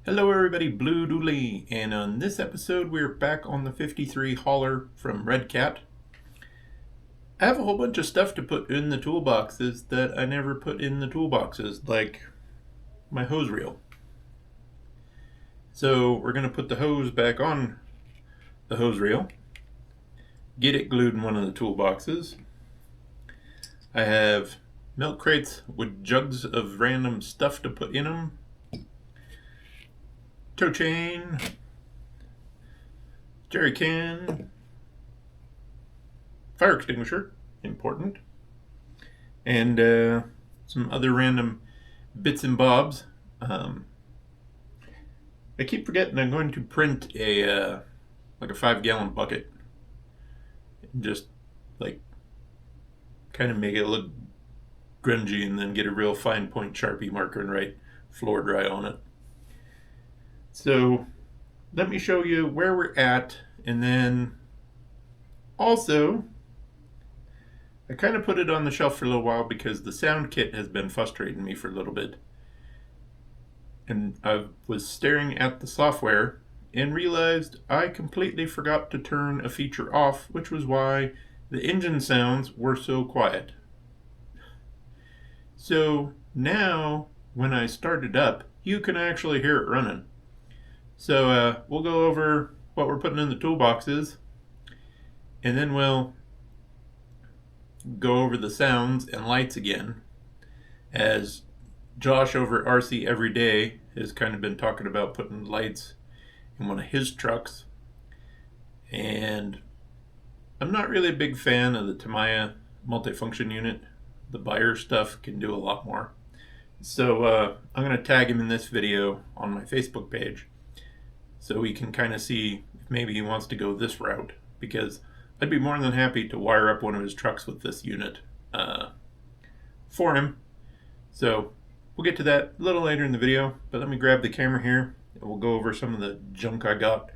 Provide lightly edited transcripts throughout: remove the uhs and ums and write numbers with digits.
Hello everybody, Blue Dooley, and on this episode we're back on the 53 hauler from Red Cat. I have a whole bunch of stuff to put in the toolboxes that I never put in the toolboxes, like my hose reel. So we're going to put the hose back on the hose reel, get it glued in one of the toolboxes. I have milk crates with jugs of random stuff to put in them. Tow chain, jerry can, fire extinguisher, important, and some other random bits and bobs. I keep forgetting I'm going to print a 5-gallon bucket, and just like kind of make it look grungy, and then get a real fine point Sharpie marker and write floor dry on it. So let me show you where we're at, and then also I kind of put it on the shelf for a little while because the sound kit has been frustrating me for a little bit. And I was staring at the software and realized I completely forgot to turn a feature off, which was why the engine sounds were so quiet. So now when I start it up, you can actually hear it running. So we'll go over what we're putting in the toolboxes, and then we'll go over the sounds and lights again, as Josh over RC Every Day has kind of been talking about putting lights in one of his trucks. And I'm not really a big fan of the Tamiya multifunction unit. The Bayer stuff can do a lot more. So I'm going to tag him in this video on my Facebook page, so we can kind of see if maybe he wants to go this route, because I'd be more than happy to wire up one of his trucks with this unit for him. So we'll get to that a little later in the video, but let me grab the camera here and we'll go over some of the junk I got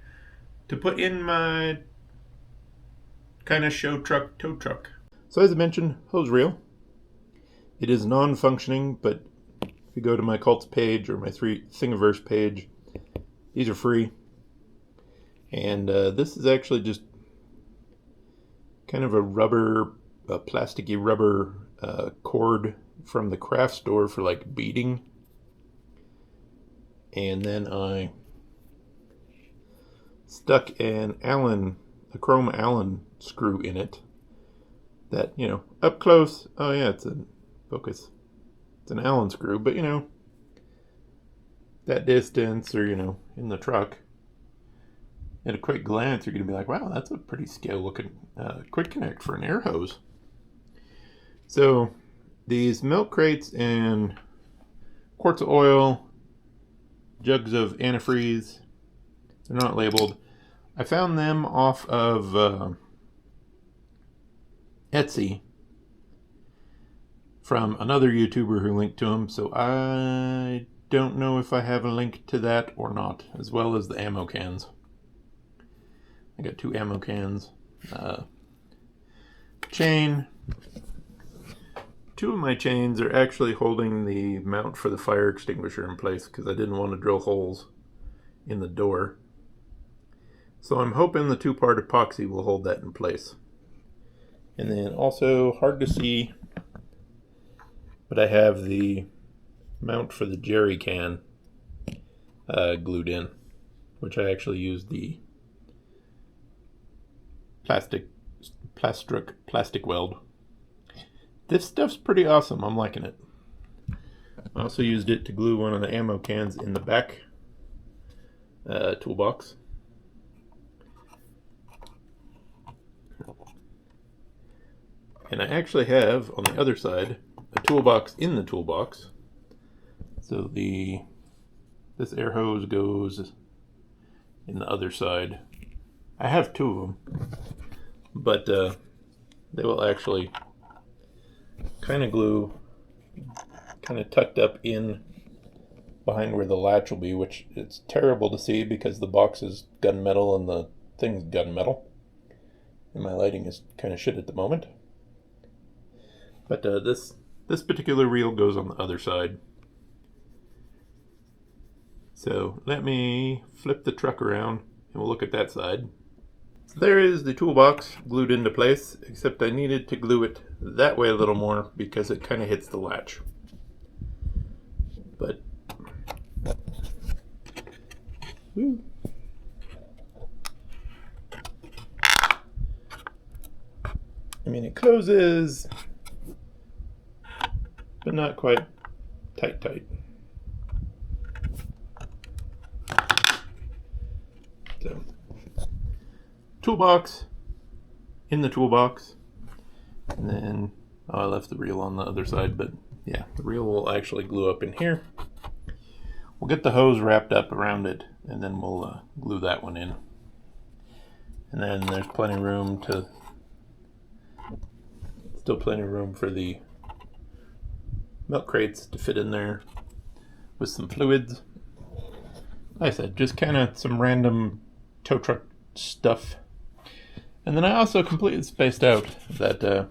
to put in my kind of show truck, tow truck. So as I mentioned, hose reel. It is non-functioning, but if you go to my cults page or my Thingiverse page, these are free. And this is actually just kind of a plasticky rubber cord from the craft store for like beading. And then I stuck a chrome Allen screw in it that, up close, oh yeah, it's a focus. It's an Allen screw, but that distance, or in the truck, at a quick glance you're going to be like, wow, that's a pretty scale looking quick connect for an air hose. So these milk crates and quarts of oil, jugs of antifreeze, they're not labeled. I found them off of Etsy from another YouTuber who linked to them, so I don't know if I have a link to that or not, as well as the ammo cans. I got 2 ammo cans. Chain. 2 of my chains are actually holding the mount for the fire extinguisher in place because I didn't want to drill holes in the door. So I'm hoping the 2-part epoxy will hold that in place. And then also, hard to see, but I have the mount for the jerry can glued in, which I actually used the plastic weld. This stuff's pretty awesome. I'm liking it. I also used it to glue one of the ammo cans in the back toolbox. And I actually have on the other side a toolbox in the toolbox. So this air hose goes in the other side. I have 2 of them, but they will actually kind of glue kind of tucked up in behind where the latch will be, which it's terrible to see because the box is gunmetal and the thing's gunmetal, and my lighting is kind of shit at the moment. But this particular reel goes on the other side. So let me flip the truck around and we'll look at that side. So there is the toolbox glued into place, except I needed to glue it that way a little more because it kind of hits the latch. But woo. I mean, it closes, but not quite tight. So, toolbox in the toolbox, and then I left the reel on the other side, but yeah, the reel will actually glue up in here. We'll get the hose wrapped up around it, and then we'll glue that one in. And then there's plenty of room still plenty of room for the milk crates to fit in there with some fluids. Like I said, just kind of some random tow truck stuff. And then I also completely spaced out that I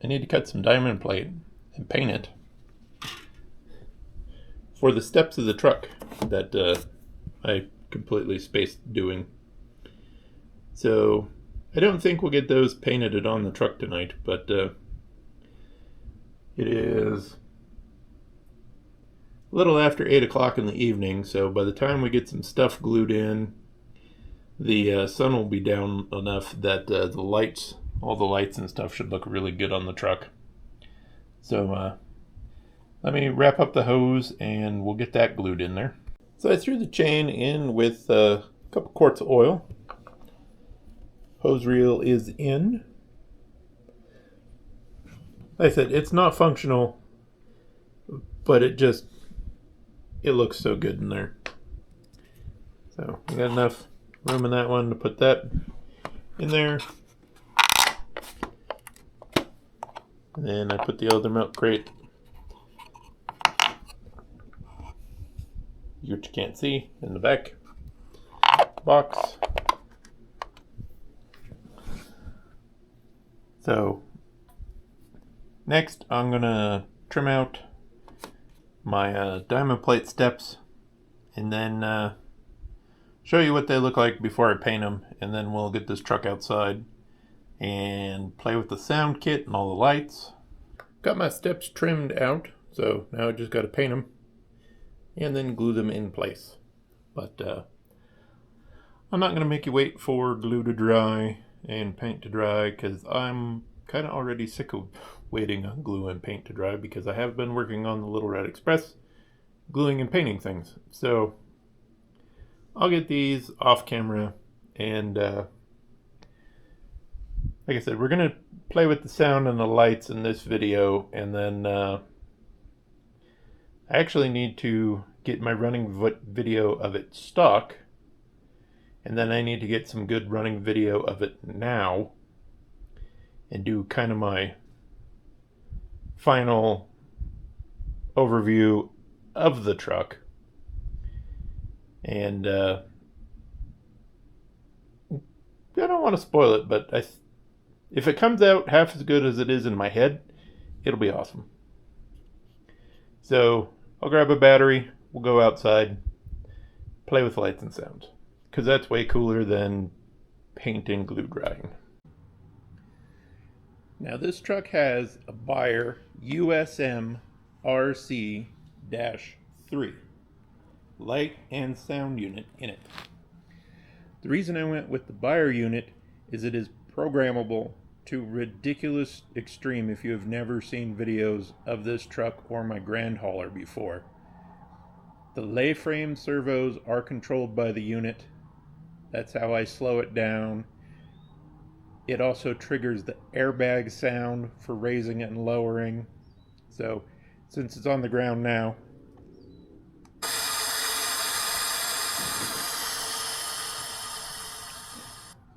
need to cut some diamond plate and paint it for the steps of the truck that I completely spaced doing. So I don't think we'll get those painted on the truck tonight, but it is a little after 8 o'clock in the evening, so by the time we get some stuff glued in, the sun will be down enough that all the lights and stuff should look really good on the truck. So let me wrap up the hose and we'll get that glued in there. So I threw the chain in with a couple quarts of oil. Hose reel is in. Like I said, it's not functional, but it looks so good in there. So we got enough room in that one to put that in there. And then I put the other milk crate, which you can't see, in the back box. So next I'm gonna trim out my diamond plate steps and then show you what they look like before I paint them, and then we'll get this truck outside and play with the sound kit and all the lights. Got my steps trimmed out, so now I just got to paint them and then glue them in place. But I'm not going to make you wait for glue to dry and paint to dry, because I'm kind of already sick of waiting on glue and paint to dry, because I have been working on the Little Red Express gluing and painting things. So I'll get these off camera, and like I said, we're going to play with the sound and the lights in this video, and then I actually need to get my running video of it stock, and then I need to get some good running video of it now and do kind of my final overview of the truck. And I don't want to spoil it, but if it comes out half as good as it is in my head, it'll be awesome. So I'll grab a battery, we'll go outside, play with lights and sound, because that's way cooler than paint and glue drying. Now this truck has a Bayer USM RC-3 light and sound unit in it. The reason I went with the Bayer unit is it is programmable to ridiculous extreme if you have never seen videos of this truck or my Grand Hauler before. The lay frame servos are controlled by the unit. That's how I slow it down. It also triggers the airbag sound for raising it and lowering. So since it's on the ground now,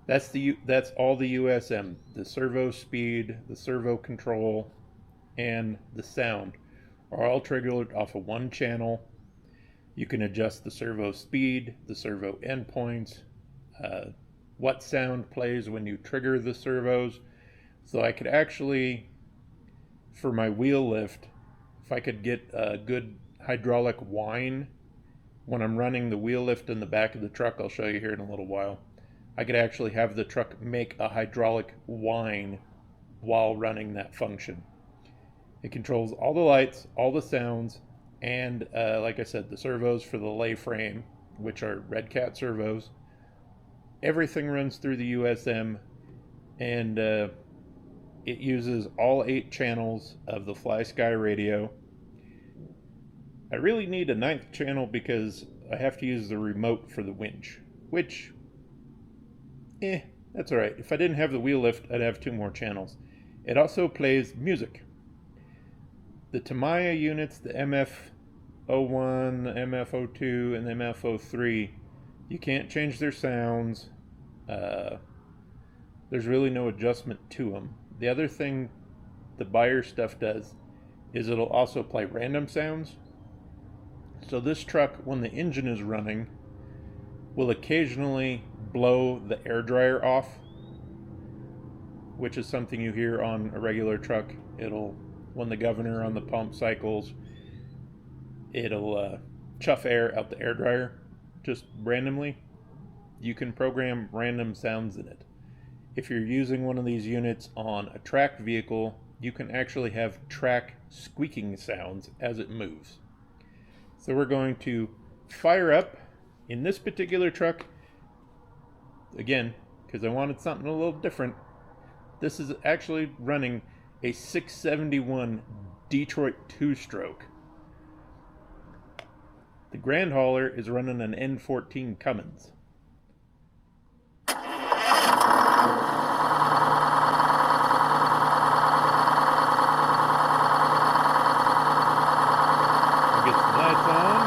that's all the USM. The servo speed, the servo control, and the sound are all triggered off of one channel. You can adjust the servo speed, the servo endpoints, what sound plays when you trigger the servos. So I could actually, for my wheel lift, if I could get a good hydraulic whine when I'm running the wheel lift in the back of the truck, I'll show you here in a little while, I could actually have the truck make a hydraulic whine while running that function. It controls all the lights, all the sounds, and like I said, the servos for the lay frame, which are Red Cat servos. Everything runs through the USM, and it uses all 8 channels of the Fly Sky radio. I really need a 9th channel because I have to use the remote for the winch, which, that's alright. If I didn't have the wheel lift, I'd have 2 more channels. It also plays music. The Tamiya units, the MF01, the MF02, and the MF03, you can't change their sounds. There's really no adjustment to them. The other thing the Beyer stuff does is it'll also play random sounds. So this truck, when the engine is running, will occasionally blow the air dryer off, which is something you hear on a regular truck. It'll, when the governor on the pump cycles, it'll chuff air out the air dryer just randomly. You can program random sounds in it. If you're using one of these units on a tracked vehicle, you can actually have track squeaking sounds as it moves. So we're going to fire up in this particular truck, again, because I wanted something a little different. This is actually running a 671 Detroit 2-stroke. The Grand Hauler is running an N14 Cummins. Get some lights on.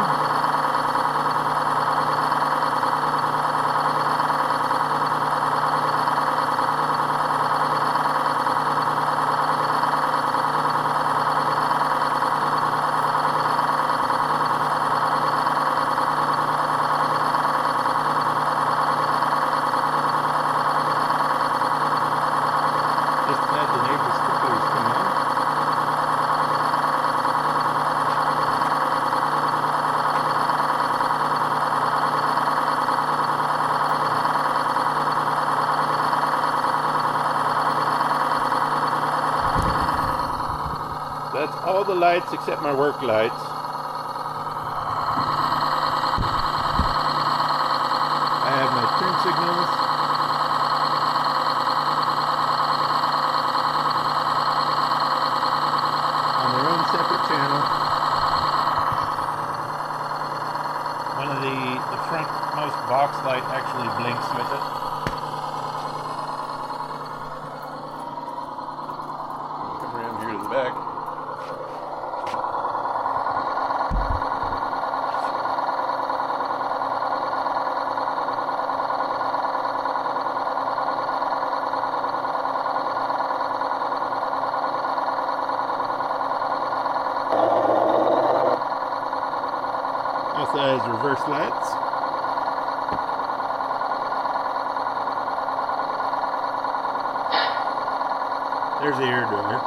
Just had the neighbor's sprinklers come on. That's all the lights except my work lights. I have my turn signals. On their own separate channel. One of the frontmost box light actually blinks with it. Come around here to the back. Also has reverse lights. There's the air dryer.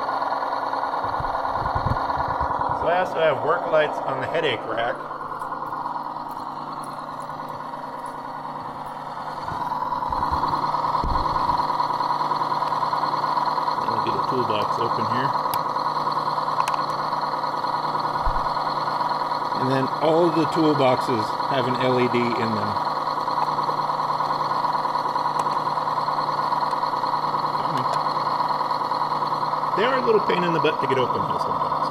So I also have work lights on the headache rack. I'll get a toolbox open here. And then all of the toolboxes have an LED in them. They are a little pain in the butt to get open though sometimes.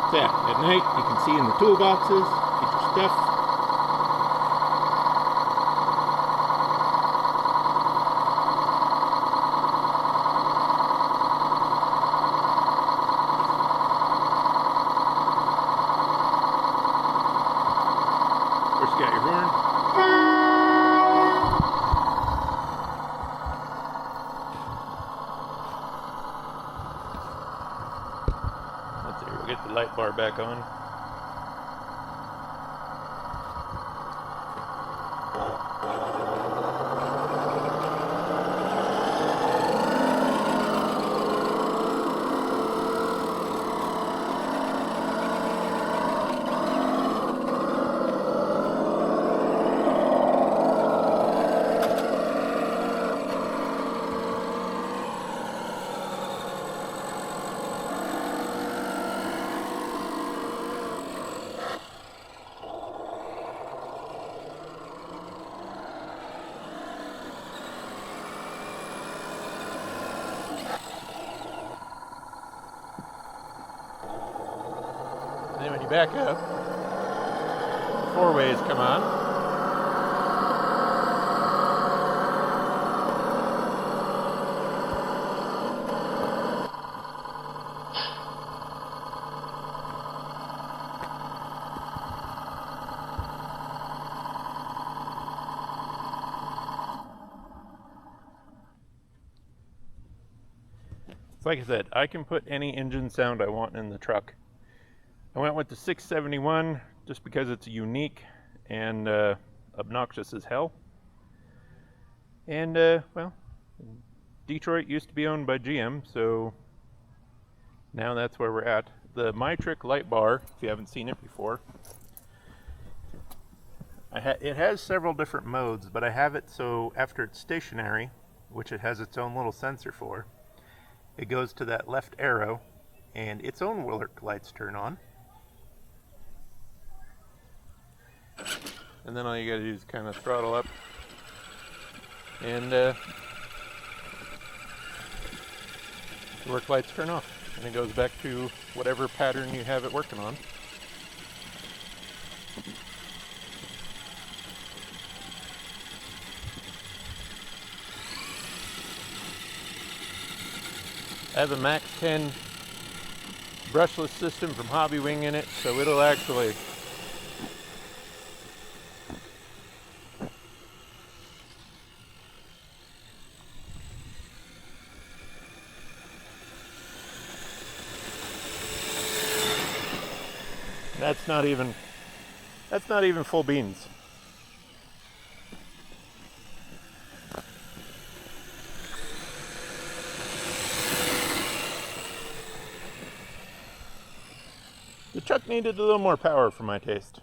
So yeah, at night you can see in the toolboxes, get your stuff. Of course, you got your horn. Let's see, we'll get the light bar back on. And then when you back up, the four ways come on. So like I said, I can put any engine sound I want in the truck. I went with the 671 just because it's unique and obnoxious as hell. And well, Detroit used to be owned by GM, so now that's where we're at. The My Trick light bar, if you haven't seen it before, it has several different modes, but I have it so after it's stationary, which it has its own little sensor for, it goes to that left arrow and its own work lights turn on. And then all you gotta do is kind of throttle up and the work lights turn off and it goes back to whatever pattern you have it working on. I have a Max 10 brushless system from Hobby Wing in it, so it'll actually that's not even full beans. The truck needed a little more power for my taste.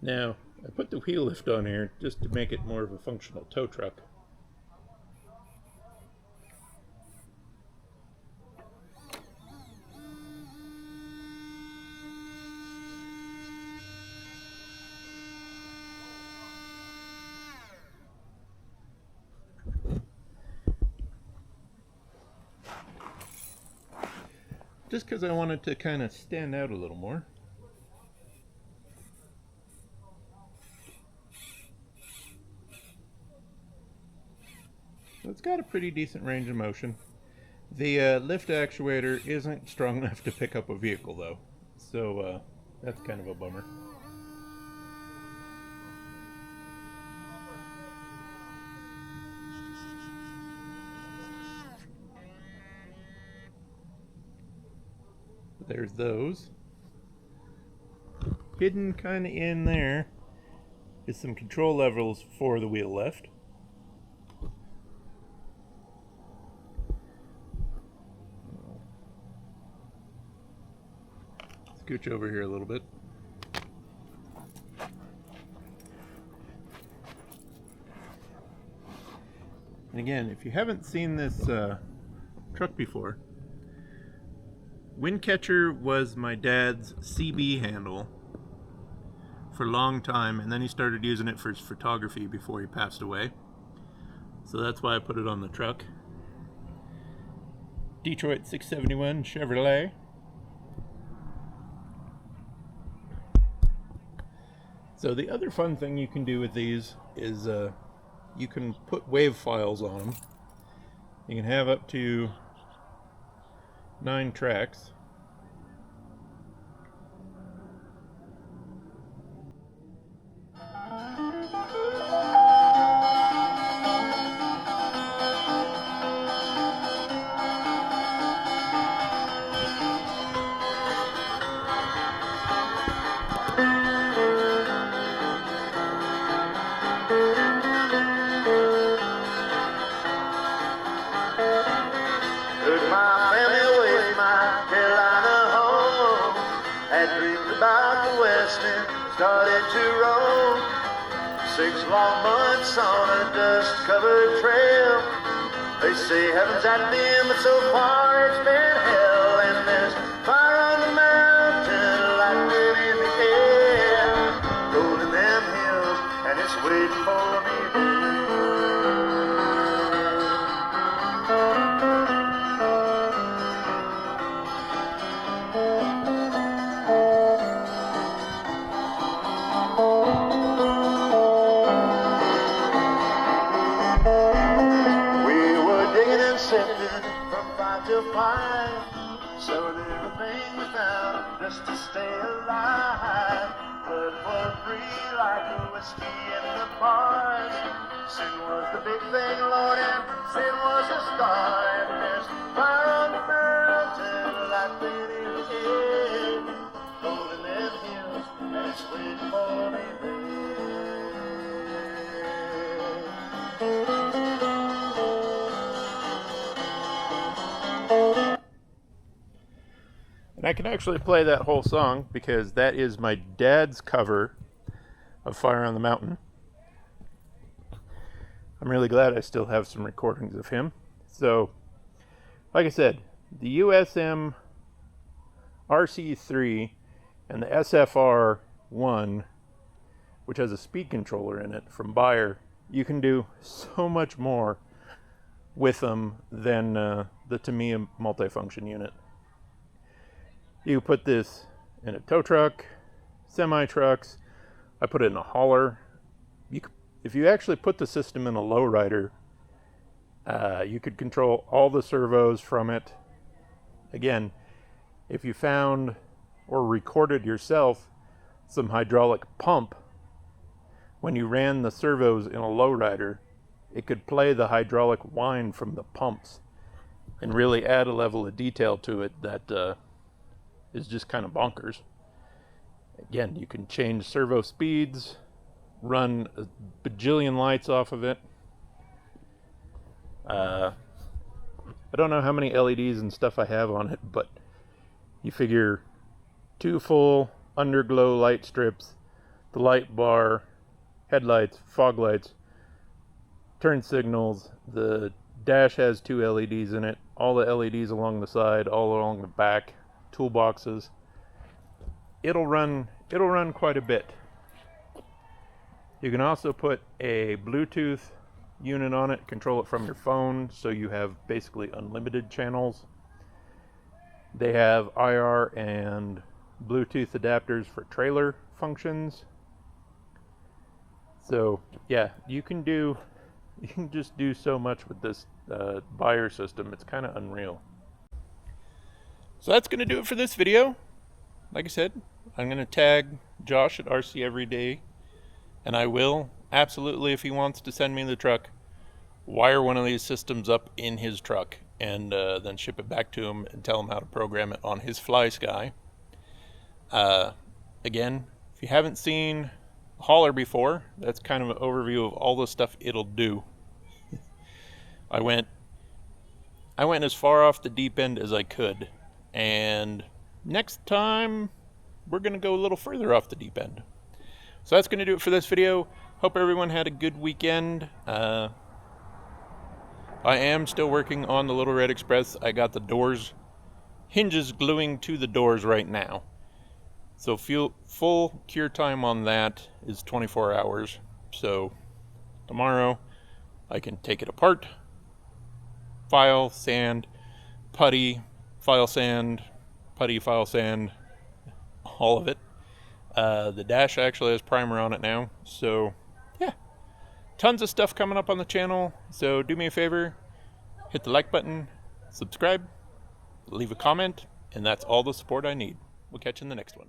Now, I put the wheel lift on here just to make it more of a functional tow truck. Just because I wanted to kind of stand out a little more. So it's got a pretty decent range of motion. The lift actuator isn't strong enough to pick up a vehicle though, so that's kind of a bummer. There's those. Hidden kind of in there is some control levels for the wheel lift. Scooch over here a little bit. And again, if you haven't seen this truck before, Windcatcher was my dad's CB handle for a long time, and then he started using it for his photography before he passed away. So that's why I put it on the truck. Detroit 671 Chevrolet. So the other fun thing you can do with these is you can put wave files on them. You can have up to 9 tracks. Started to roam 6 long months on a dust-covered trail. They say heaven's at the end, but so far it's been hell. And there's fire on the mountain, lightning in the air, gold in them hills, and it's waiting for me there. just to stay alive. Blood flowed free like a whiskey in the bars. Sin was the big thing, Lord, and sin was a star. And there's fire on the mountain, light in the air, gold in them hills, and it's waiting for me there. And I can actually play that whole song because that is my dad's cover of Fire on the Mountain. I'm really glad I still have some recordings of him. So, like I said, the USM RC3 and the SFR1, which has a speed controller in it from Bayer, you can do so much more with them than the Tamiya multifunction unit. You put this in a tow truck, semi-trucks. I put it in a hauler. If you actually put the system in a lowrider, you could control all the servos from it. Again, if you found or recorded yourself some hydraulic pump, when you ran the servos in a lowrider, it could play the hydraulic whine from the pumps and really add a level of detail to it that is just kind of bonkers. Again, you can change servo speeds, run a bajillion lights off of it. I don't know how many LEDs and stuff I have on it, but you figure 2 full underglow light strips, the light bar, headlights, fog lights, turn signals. The dash has 2 LEDs in it, all the LEDs along the side, all along the back, toolboxes. It'll run quite a bit. You can also put a Bluetooth unit on it, control it from your phone, so you have basically unlimited channels. They have IR and Bluetooth adapters for trailer functions. So yeah, you can just do so much with this Bayer system. It's kind of unreal. So that's going to do it for this video. Like I said, I'm going to tag Josh at RC Everyday, and I will absolutely, if he wants to send me the truck, wire one of these systems up in his truck and then ship it back to him and tell him how to program it on his Fly Sky. Again, if you haven't seen Hauler before, that's kind of an overview of all the stuff it'll do. I went as far off the deep end as I could, and next time we're going to go a little further off the deep end. So that's going to do it for this video. Hope everyone had a good weekend. I am still working on the Little Red Express. I got the hinges gluing to the doors right now. So full cure time on that is 24 hours. So tomorrow I can take it apart, file, sand, putty, file, sand, putty, file, sand, all of it. The dash actually has primer on it now. So yeah, tons of stuff coming up on the channel. So do me a favor, hit the like button, subscribe, leave a comment, and that's all the support I need. We'll catch you in the next one.